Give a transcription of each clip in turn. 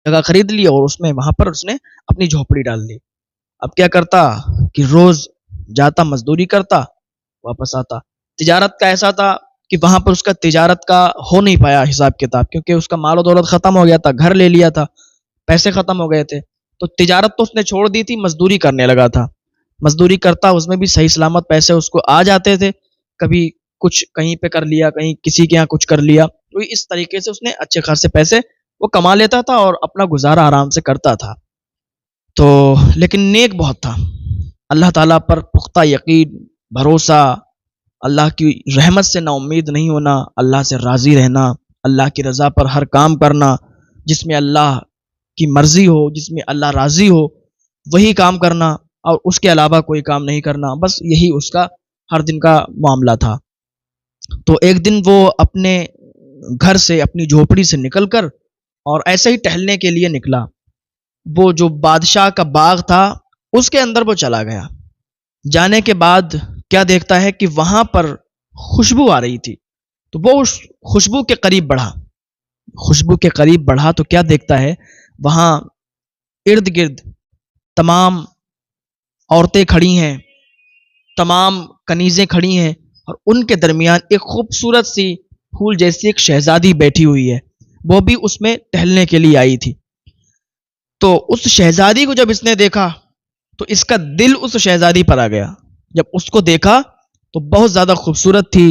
جگہ خرید لی اور اس میں وہاں پر اس نے اپنی جھوپڑی ڈال دی. اب کیا کرتا کہ روز جاتا مزدوری کرتا واپس آتا. تجارت کا ایسا تھا کہ وہاں پر اس کا تجارت کا ہو نہیں پایا حساب کتاب، کیونکہ اس کا مال و دولت ختم ہو گیا تھا، گھر لے لیا تھا، پیسے ختم ہو گئے تھے. تو تجارت تو اس نے چھوڑ دی تھی، مزدوری کرنے لگا تھا. مزدوری کرتا، اس میں بھی صحیح سلامت پیسے اس کو آ جاتے تھے. کبھی کچھ کہیں پہ کر لیا، کہیں کسی کے یہاں کچھ کر لیا، تو اس طریقے سے اس نے اچھے خاصے پیسے وہ کما لیتا تھا اور اپنا گزارا آرام سے کرتا تھا. تو لیکن نیک بہت تھا، اللہ تعالیٰ پر پختہ یقین، بھروسہ، اللہ کی رحمت سے نا امید نہیں ہونا، اللہ سے راضی رہنا، اللہ کی رضا پر ہر کام کرنا، جس میں اللہ کی مرضی ہو، جس میں اللہ راضی ہو وہی کام کرنا، اور اس کے علاوہ کوئی کام نہیں کرنا. بس یہی اس کا ہر دن کا معاملہ تھا. تو ایک دن وہ اپنے گھر سے، اپنی جھوپڑی سے نکل کر اور ایسے ہی ٹہلنے کے لیے نکلا. وہ جو بادشاہ کا باغ تھا اس کے اندر وہ چلا گیا. جانے کے بعد کیا دیکھتا ہے کہ وہاں پر خوشبو آ رہی تھی. تو وہ اس خوشبو کے قریب بڑھا. خوشبو کے قریب بڑھا تو کیا دیکھتا ہے، وہاں ارد گرد تمام عورتیں کھڑی ہیں، تمام کنیزیں کھڑی ہیں، اور ان کے درمیان ایک خوبصورت سی پھول جیسی ایک شہزادی بیٹھی ہوئی ہے. وہ بھی اس میں ٹہلنے کے لیے آئی تھی. تو اس شہزادی کو جب اس نے دیکھا تو اس کا دل اس شہزادی پر آ گیا. جب اس کو دیکھا تو بہت زیادہ خوبصورت تھی،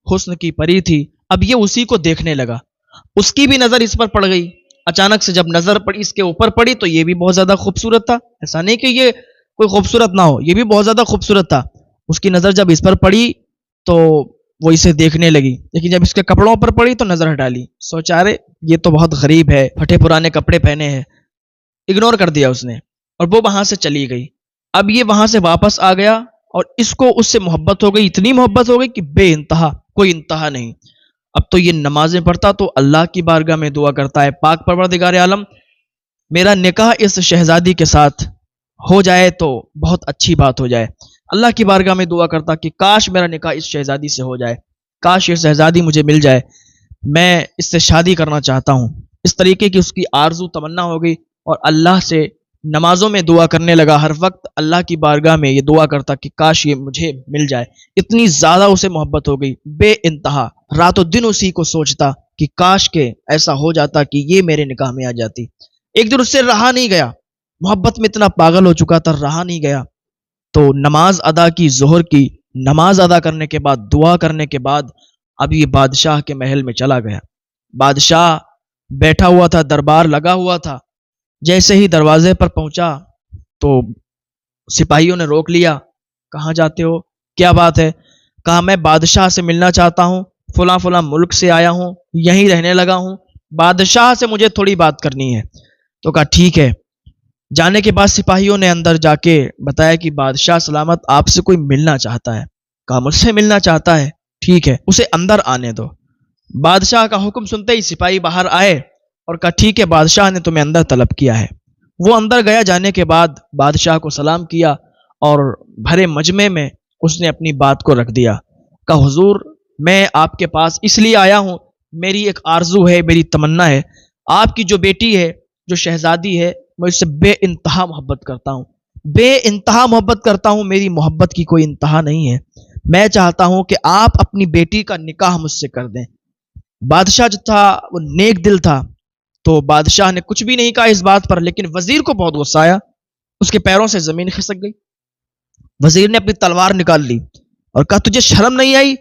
حسن کی پری تھی. اب یہ اسی کو دیکھنے لگا. اس کی بھی نظر اس پر پڑ گئی. اچانک سے جب نظر پڑی اس کے اوپر پڑی تو یہ بھی بہت زیادہ خوبصورت تھا. ایسا نہیں کہ یہ کوئی خوبصورت نہ ہو، یہ بھی بہت زیادہ خوبصورت تھا. اس کی نظر جب اس پر پڑی تو وہ اسے دیکھنے لگی، لیکن جب اس کے کپڑوں پر پڑی تو نظر ہٹا لی. سوچا رے یہ تو بہت غریب ہے، پھٹے پرانے کپڑے پہنے ہیں. اگنور کر دیا اس نے اور وہ وہاں سے چلی گئی. اب یہ وہاں سے واپس آ گیا اور اس کو اس سے محبت ہو گئی، اتنی محبت ہو گئی کہ بے انتہا، کوئی انتہا نہیں. اب تو یہ نمازیں پڑھتا تو اللہ کی بارگاہ میں دعا کرتا ہے، پاک پروردگار عالم میرا نکاح اس شہزادی کے ساتھ ہو جائے تو بہت اچھی بات ہو جائے. اللہ کی بارگاہ میں دعا کرتا کہ کاش میرا نکاح اس شہزادی سے ہو جائے، کاش یہ شہزادی مجھے مل جائے، میں اس سے شادی کرنا چاہتا ہوں. اس طریقے کی اس کی آرزو تمنا ہو گئی اور اللہ سے نمازوں میں دعا کرنے لگا. ہر وقت اللہ کی بارگاہ میں یہ دعا کرتا کہ کاش یہ مجھے مل جائے. اتنی زیادہ اسے محبت ہو گئی، بے انتہا. رات و دن اسی کو سوچتا کہ کاش کے ایسا ہو جاتا کہ یہ میرے نکاح میں آ جاتی. ایک دن اس سے رہا نہیں گیا، محبت میں اتنا پاگل ہو چکا تھا، رہا نہیں گیا. تو نماز ادا کی، ظہر کی نماز ادا کرنے کے بعد، دعا کرنے کے بعد اب یہ بادشاہ کے محل میں چلا گیا. بادشاہ بیٹھا ہوا تھا، دربار لگا ہوا تھا. جیسے ہی دروازے پر پہنچا تو سپاہیوں نے روک لیا. کہاں جاتے ہو، کیا بات ہے؟ کہا میں بادشاہ سے ملنا چاہتا ہوں، فلاں فلاں ملک سے آیا ہوں، یہیں رہنے لگا ہوں، بادشاہ سے مجھے تھوڑی بات کرنی ہے. تو کہا ٹھیک ہے. جانے کے بعد سپاہیوں نے اندر جا کے بتایا کہ بادشاہ سلامت آپ سے کوئی ملنا چاہتا ہے. کہا مجھ سے ملنا چاہتا ہے، ٹھیک ہے اسے اندر آنے دو. بادشاہ کا حکم سنتے ہی سپاہی باہر آئے اور کہا ٹھیک ہے بادشاہ نے تمہیں اندر طلب کیا ہے. وہ اندر گیا. جانے کے بعد بادشاہ کو سلام کیا اور بھرے مجمع میں اس نے اپنی بات کو رکھ دیا. کہا حضور میں آپ کے پاس اس لیے آیا ہوں، میری ایک آرزو ہے، میری تمنا ہے. آپ کی جو بیٹی ہے، جو شہزادی ہے، میں اس سے بے انتہا محبت کرتا ہوں، بے انتہا محبت کرتا ہوں. میری محبت کی کوئی انتہا نہیں ہے. میں چاہتا ہوں کہ آپ اپنی بیٹی کا نکاح مجھ سے کر دیں. بادشاہ جو تھا وہ نیک دل تھا، تو بادشاہ نے کچھ بھی نہیں کہا اس بات پر. لیکن وزیر کو بہت غصہ آیا، اس کے پیروں سے زمین کھسک گئی. وزیر نے اپنی تلوار نکال لی اور کہا تجھے شرم نہیں آئی؟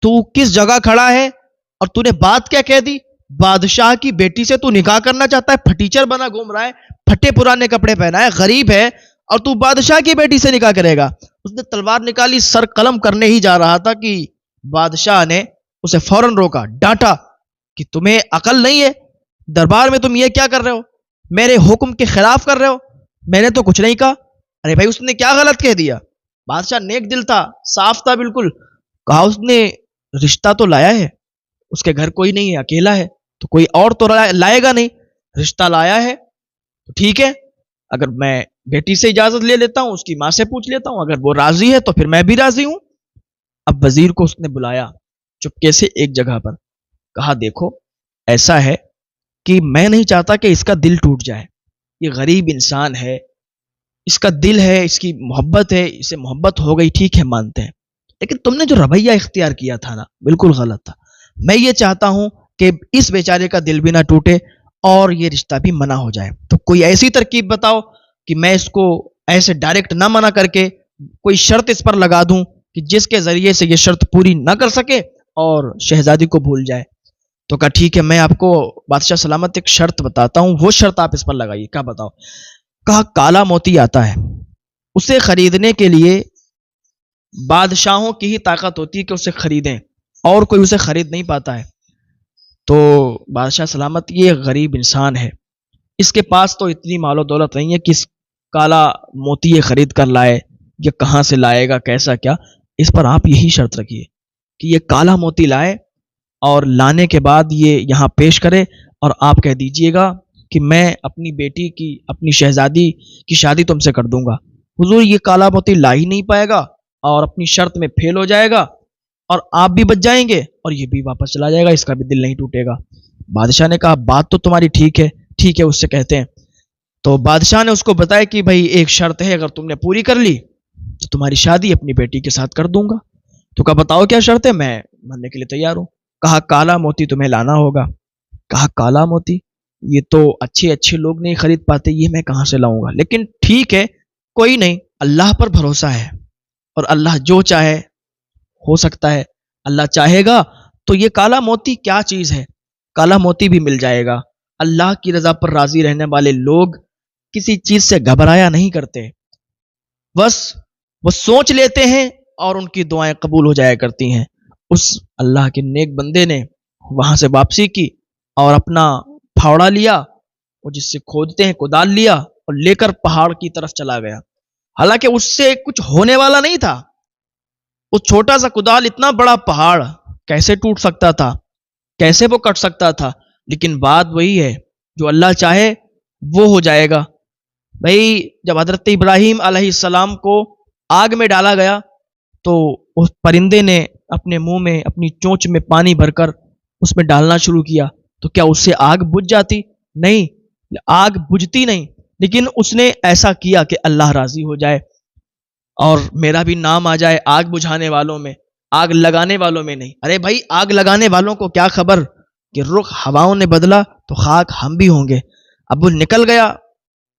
تو کس جگہ کھڑا ہے اور تو نے بات کیا کہہ دی؟ بادشاہ کی بیٹی سے تو نکاح کرنا چاہتا ہے، پھٹیچر بنا گھوم رہا ہے، پھٹے پرانے کپڑے پہنا ہے، غریب ہے، اور تو بادشاہ کی بیٹی سے نکاح کرے گا؟ اس نے تلوار نکالی، سر قلم کرنے ہی جا رہا تھا کہ بادشاہ نے اسے فوراً روکا، ڈانٹا کہ تمہیں عقل نہیں ہے؟ دربار میں تم یہ کیا کر رہے ہو؟ میرے حکم کے خلاف کر رہے ہو؟ میں نے تو کچھ نہیں کہا. ارے بھائی اس نے کیا غلط کہہ دیا؟ بادشاہ نیک دل تھا، صاف تھا بالکل. کہا اس نے رشتہ تو لایا ہے، اس کے گھر کوئی نہیں ہے، اکیلا ہے، تو کوئی اور تو لائے گا نہیں. رشتہ لایا ہے تو ٹھیک ہے، اگر میں بیٹی سے اجازت لے لیتا ہوں، اس کی ماں سے پوچھ لیتا ہوں، اگر وہ راضی ہے تو پھر میں بھی راضی ہوں. اب وزیر کو اس نے بلایا چپکے سے ایک جگہ پر. کہا دیکھو ایسا ہے کہ میں نہیں چاہتا کہ اس کا دل ٹوٹ جائے، یہ غریب انسان ہے، اس کا دل ہے، اس کی محبت ہے، اسے محبت ہو گئی، ٹھیک ہے مانتے ہیں، لیکن تم نے جو رویہ اختیار کیا تھا نا بالکل غلط تھا۔ میں یہ چاہتا ہوں کہ اس بیچارے کا دل بھی نہ ٹوٹے اور یہ رشتہ بھی منع ہو جائے، تو کوئی ایسی ترکیب بتاؤ کہ میں اس کو ایسے ڈائریکٹ نہ منع کر کے کوئی شرط اس پر لگا دوں کہ جس کے ذریعے سے یہ شرط پوری نہ کر سکے اور شہزادی کو بھول جائے۔ تو کہا ٹھیک ہے، میں آپ کو بادشاہ سلامت ایک شرط بتاتا ہوں، وہ شرط آپ اس پر لگائیے۔ کیا بتاؤ؟ کہا کالا موتی آتا ہے، اسے خریدنے کے لیے بادشاہوں کی ہی طاقت ہوتی ہے کہ اسے خریدیں، اور کوئی اسے خرید نہیں پاتا ہے۔ تو بادشاہ سلامت یہ غریب انسان ہے، اس کے پاس تو اتنی مال و دولت نہیں ہے کہ اس کالا موتی یہ خرید کر لائے، یہ کہاں سے لائے گا، کیسا کیا، اس پر آپ یہی شرط رکھیے کہ یہ کالا موتی لائے اور لانے کے بعد یہ یہاں پیش کرے اور آپ کہہ دیجئے گا کہ میں اپنی بیٹی کی، اپنی شہزادی کی شادی تم سے کر دوں گا۔ حضور یہ کالا موتی لا ہی نہیں پائے گا اور اپنی شرط میں فیل ہو جائے گا اور آپ بھی بچ جائیں گے اور یہ بھی واپس چلا جائے گا، اس کا بھی دل نہیں ٹوٹے گا۔ بادشاہ نے کہا بات تو تمہاری ٹھیک ہے، ٹھیک ہے اس سے کہتے ہیں۔ تو بادشاہ نے اس کو بتایا کہ بھائی ایک شرط ہے، اگر تم نے پوری کر لی تو تمہاری شادی اپنی بیٹی کے ساتھ کر دوں گا۔ تو کہا بتاؤ کیا شرط ہے، میں ماننے کے لیے تیار ہوں۔ کہا کالا موتی تمہیں لانا ہوگا۔ کہا کالا موتی، یہ تو اچھے اچھے لوگ نہیں خرید پاتے، یہ میں کہاں سے لاؤں گا، لیکن ٹھیک ہے کوئی نہیں، اللہ پر بھروسہ ہے اور اللہ جو چاہے ہو سکتا ہے، اللہ چاہے گا تو یہ کالا موتی کیا چیز ہے، کالا موتی بھی مل جائے گا۔ اللہ کی رضا پر راضی رہنے والے لوگ کسی چیز سے گھبرایا نہیں کرتے، بس وہ سوچ لیتے ہیں اور ان کی دعائیں قبول ہو جایا کرتی ہیں۔ اس اللہ کے نیک بندے نے وہاں سے واپسی کی اور اپنا پھاوڑا لیا، وہ جس سے کھودتے ہیں کدال لیا اور لے کر پہاڑ کی طرف چلا گیا۔ حالانکہ اس سے کچھ ہونے والا نہیں تھا، وہ چھوٹا سا کدال اتنا بڑا پہاڑ کیسے ٹوٹ سکتا تھا، کیسے وہ کٹ سکتا تھا، لیکن بات وہی ہے جو اللہ چاہے وہ ہو جائے گا۔ بھائی جب حضرت ابراہیم علیہ السلام کو آگ میں ڈالا گیا تو اس پرندے نے اپنے منہ میں، اپنی چونچ میں پانی بھر کر اس میں ڈالنا شروع کیا، تو کیا اس سے آگ بجھ جاتی؟ نہیں، آگ بجھتی نہیں، لیکن اس نے ایسا کیا کہ اللہ راضی ہو جائے اور میرا بھی نام آ جائے آگ بجھانے والوں میں، آگ لگانے والوں میں نہیں۔ ارے بھائی آگ لگانے والوں کو کیا خبر کہ رخ ہواؤں نے بدلا تو خاک ہم بھی ہوں گے۔ اب وہ نکل گیا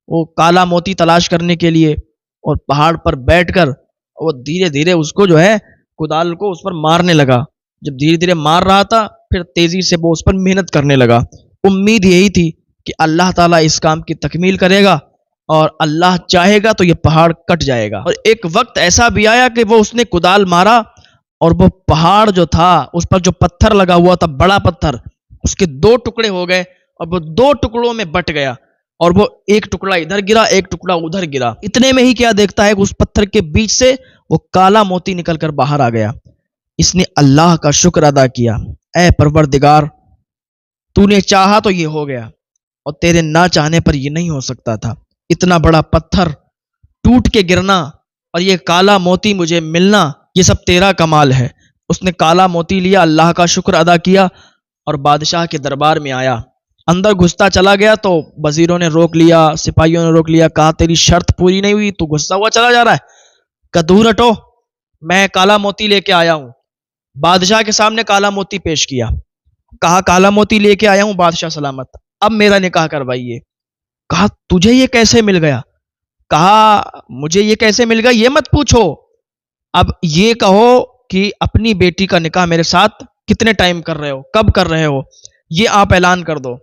وہ کالا موتی تلاش کرنے کے لیے اور پہاڑ پر بیٹھ کر وہ دھیرے دھیرے اس کو جو ہے کدال کو اس پر مارنے لگا۔ جب دھیرے دھیرے مار رہا تھا پھر تیزی سے وہ اس پر محنت کرنے لگا۔ امید یہی تھی کہ اللہ تعالیٰ اس کام کی تکمیل کرے گا اور اللہ چاہے گا تو یہ پہاڑ کٹ جائے گا۔ اور ایک وقت ایسا بھی آیا کہ وہ اس نے کدال مارا اور وہ پہاڑ جو تھا اس پر جو پتھر لگا ہوا تھا، بڑا پتھر، اس کے دو ٹکڑے ہو گئے اور وہ دو ٹکڑوں میں بٹ گیا اور وہ ایک ٹکڑا ادھر گرا، ایک ٹکڑا ادھر گرا۔ اتنے میں ہی کیا دیکھتا ہے کہ اس پتھر کے بیچ سے وہ کالا موتی نکل کر باہر آ گیا۔ اس نے اللہ کا شکر ادا کیا، اے پروردگار تو نے چاہا تو یہ ہو گیا اور تیرے نہ چاہنے پر یہ نہیں ہو سکتا تھا۔ اتنا بڑا پتھر ٹوٹ کے گرنا اور یہ کالا موتی مجھے ملنا، یہ سب تیرا کمال ہے۔ اس نے کالا موتی لیا، اللہ کا شکر ادا کیا اور بادشاہ کے دربار میں آیا۔ اندر گھستا چلا گیا تو وزیروں نے روک لیا، سپاہیوں نے روک لیا، کہا تیری شرط پوری نہیں ہوئی، تو غصہ ہوا چلا جا رہا ہے، کہ دور ہٹو، میں کالا موتی لے کے آیا ہوں۔ بادشاہ کے سامنے کالا موتی پیش کیا، کہا کالا موتی لے کے آیا ہوں بادشاہ سلامت، اب میرا نکاح کروائیے۔ کہا تجھے یہ کیسے مل گیا؟ کہا مجھے یہ کیسے مل گیا یہ مت پوچھو، اب یہ کہو کہ اپنی بیٹی کا نکاح میرے ساتھ کتنے ٹائم کر رہے ہو، کب کر رہے ہو، یہ آپ اعلان کر دو۔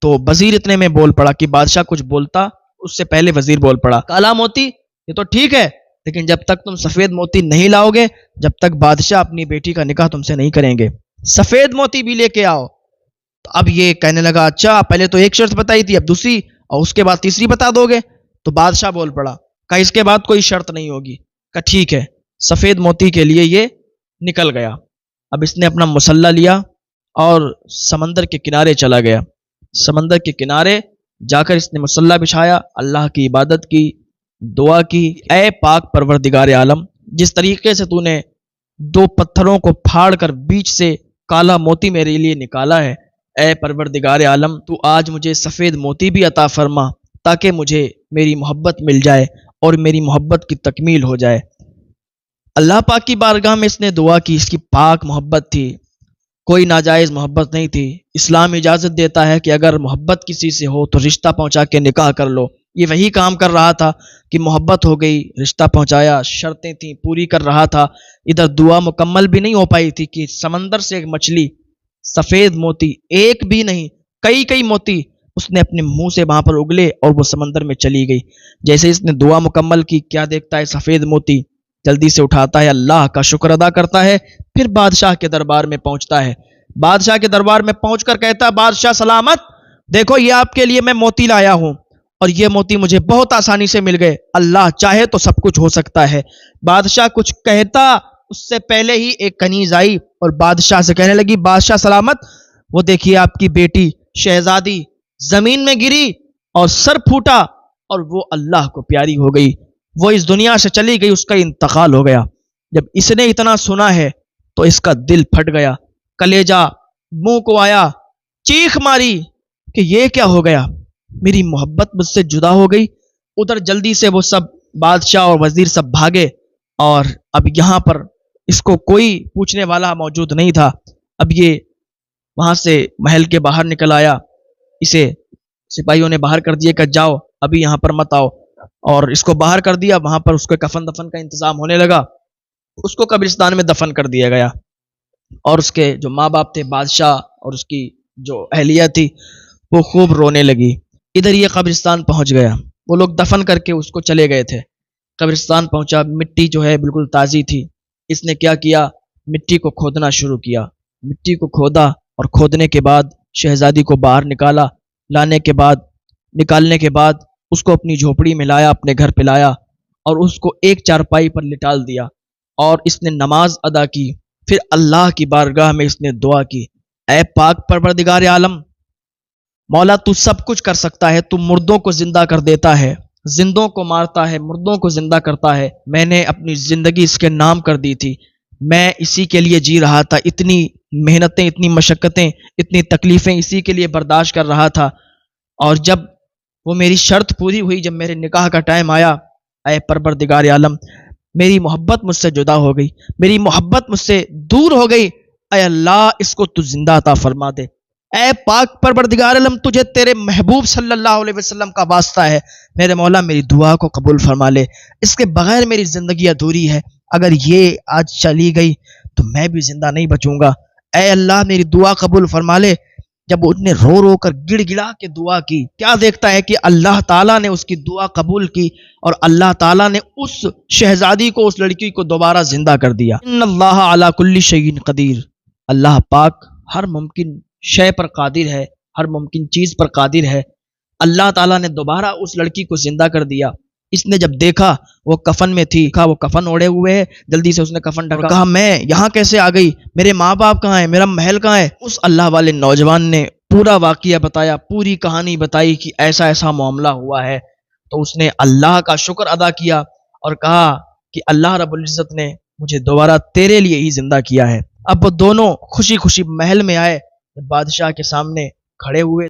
تو وزیر اتنے میں بول پڑا کہ بادشاہ کچھ بولتا اس سے پہلے وزیر بول پڑا، کالا موتی یہ تو ٹھیک ہے، لیکن جب تک تم سفید موتی نہیں لاؤ گے جب تک بادشاہ اپنی بیٹی کا نکاح تم سے نہیں کریں گے، سفید موتی بھی لے کے آؤ۔ تو اب یہ کہنے لگا اچھا پہلے تو ایک شرط بتائی تھی اب دوسری اور اس کے بعد تیسری بتا دو گے؟ تو بادشاہ بول پڑا، کہا اس کے بعد کوئی شرط نہیں ہوگی۔ کہا ٹھیک ہے، سفید موتی کے لیے یہ نکل گیا۔ اب اس نے اپنا مسلح لیا اور سمندر کے کنارے چلا گیا۔ سمندر کے کنارے جا کر اس نے مسلح بچھایا، اللہ کی عبادت کی، دعا کی، اے پاک پروردگار عالم جس طریقے سے تو نے دو پتھروں کو پھاڑ کر بیچ سے کالا موتی میرے لیے نکالا ہے، اے پروردگار عالم تو آج مجھے سفید موتی بھی عطا فرما تاکہ مجھے میری محبت مل جائے اور میری محبت کی تکمیل ہو جائے۔ اللہ پاک کی بارگاہ میں اس نے دعا کی، اس کی پاک محبت تھی، کوئی ناجائز محبت نہیں تھی۔ اسلام اجازت دیتا ہے کہ اگر محبت کسی سے ہو تو رشتہ پہنچا کے نکاح کر لو۔ یہ وہی کام کر رہا تھا کہ محبت ہو گئی، رشتہ پہنچایا، شرطیں تھیں پوری کر رہا تھا، ادھر دعا مکمل بھی نہیں ہو پائی تھی کہ سمندر سے ایک مچھلی سفید موتی، ایک بھی نہیں کئی موتی اس نے اپنے منہ سے وہاں پر اگلے اور وہ سمندر میں چلی گئی۔ جیسے اس نے دعا مکمل کی، کیا دیکھتا ہے سفید موتی، جلدی سے اٹھاتا ہے، اللہ کا شکر ادا کرتا ہے، پھر بادشاہ کے دربار میں پہنچتا ہے۔ بادشاہ کے دربار میں پہنچ کر کہتا ہے، بادشاہ سلامت، دیکھو یہ آپ کے لیے میں موتی لایا ہوں اور یہ موتی مجھے بہت آسانی سے مل گئے، اللہ چاہے تو سب کچھ ہو سکتا ہے۔ بادشاہ کچھ کہتا اس سے پہلے ہی ایک کنیز آئی اور بادشاہ سے کہنے لگی، بادشاہ سلامت، وہ دیکھیے آپ کی بیٹی شہزادی زمین میں گری اور سر پھوٹا اور وہ اللہ کو پیاری ہو گئی، وہ اس دنیا سے چلی گئی، اس کا انتقال ہو گیا۔ جب اس نے اتنا سنا ہے تو اس کا دل پھٹ گیا، کلیجہ منہ کو آیا، چیخ ماری کہ یہ کیا ہو گیا، میری محبت مجھ سے جدا ہو گئی۔ ادھر جلدی سے وہ سب بادشاہ اور وزیر سب بھاگے اور اب یہاں پر اس کو کوئی پوچھنے والا موجود نہیں تھا۔ اب یہ وہاں سے محل کے باہر نکل آیا، اسے سپاہیوں نے باہر کر دیا کہ جاؤ ابھی یہاں پر مت آؤ، اور اس کو باہر کر دیا۔ وہاں پر اس کو کفن دفن کا انتظام ہونے لگا، اس کو قبرستان میں دفن کر دیا گیا، اور اس کے جو ماں باپ تھے بادشاہ اور اس کی جو اہلیہ تھی وہ خوب رونے لگی۔ ادھر یہ قبرستان پہنچ گیا، وہ لوگ دفن کر کے اس کو چلے گئے تھے۔ قبرستان پہنچا، مٹی جو ہے بالکل تازی تھی، اس نے کیا کیا، مٹی کو کھودنا شروع کیا، مٹی کو کھودا اور کھودنے کے بعد شہزادی کو باہر نکالا، نکالنے کے بعد اس کو اپنی جھوپڑی میں لایا، اپنے گھر پہ لایا اور اس کو ایک چارپائی پر لٹال دیا اور اس نے نماز ادا کی۔ پھر اللہ کی بارگاہ میں اس نے دعا کی، اے پاک پروردگار عالم، مولا تو سب کچھ کر سکتا ہے، تو مردوں کو زندہ کر دیتا ہے، زندوں کو مارتا ہے، مردوں کو زندہ کرتا ہے۔ میں نے اپنی زندگی اس کے نام کر دی تھی، میں اسی کے لیے جی رہا تھا، اتنی محنتیں، اتنی مشقتیں، اتنی تکلیفیں اسی کے لیے برداشت کر رہا تھا، اور جب وہ میری شرط پوری ہوئی، جب میرے نکاح کا ٹائم آیا، اے پروردگار عالم میری محبت مجھ سے جدا ہو گئی، میری محبت مجھ سے دور ہو گئی، اے اللہ اس کو تو زندہ عطا فرما دے۔ اے پاک پروردگار عالم تجھے تیرے محبوب صلی اللہ علیہ وسلم کا واسطہ ہے، میرے مولا میری دعا کو قبول فرما لے، اس کے بغیر میری زندگی ادھوری ہے، اگر یہ آج چلی گئی تو میں بھی زندہ نہیں بچوں گا، اے اللہ میری دعا قبول فرما لے۔ جب اس نے رو رو کر گڑ گڑا کے دعا کی، کیا دیکھتا ہے کہ اللہ تعالیٰ نے اس کی دعا قبول کی اور اللہ تعالیٰ نے اس شہزادی کو، اس لڑکی کو دوبارہ زندہ کر دیا۔ ان اللہ علی کل شیء قدیر، اللہ پاک ہر ممکن شے پر قادر ہے، ہر ممکن چیز پر قادر ہے۔ اللہ تعالیٰ نے دوبارہ اس لڑکی کو زندہ کر دیا۔ اس نے جب دیکھا وہ کفن میں تھی، کہا وہ کفن اوڑے ہوئے ہے، جلدی سے اس نے کفن ڈھکا، کہا میں یہاں کیسے آ گئی، میرے ماں باپ کہاں ہیں، میرا محل کہاں ہے۔ اس اللہ والے نوجوان نے پورا واقعہ بتایا، پوری کہانی بتائی کہ ایسا ایسا معاملہ ہوا ہے، تو اس نے اللہ کا شکر ادا کیا اور کہا کہ اللہ رب العزت نے مجھے دوبارہ تیرے لیے ہی زندہ کیا ہے۔ اب وہ دونوں خوشی خوشی محل میں آئے، بادشاہ کے سامنے کھڑے ہوئے۔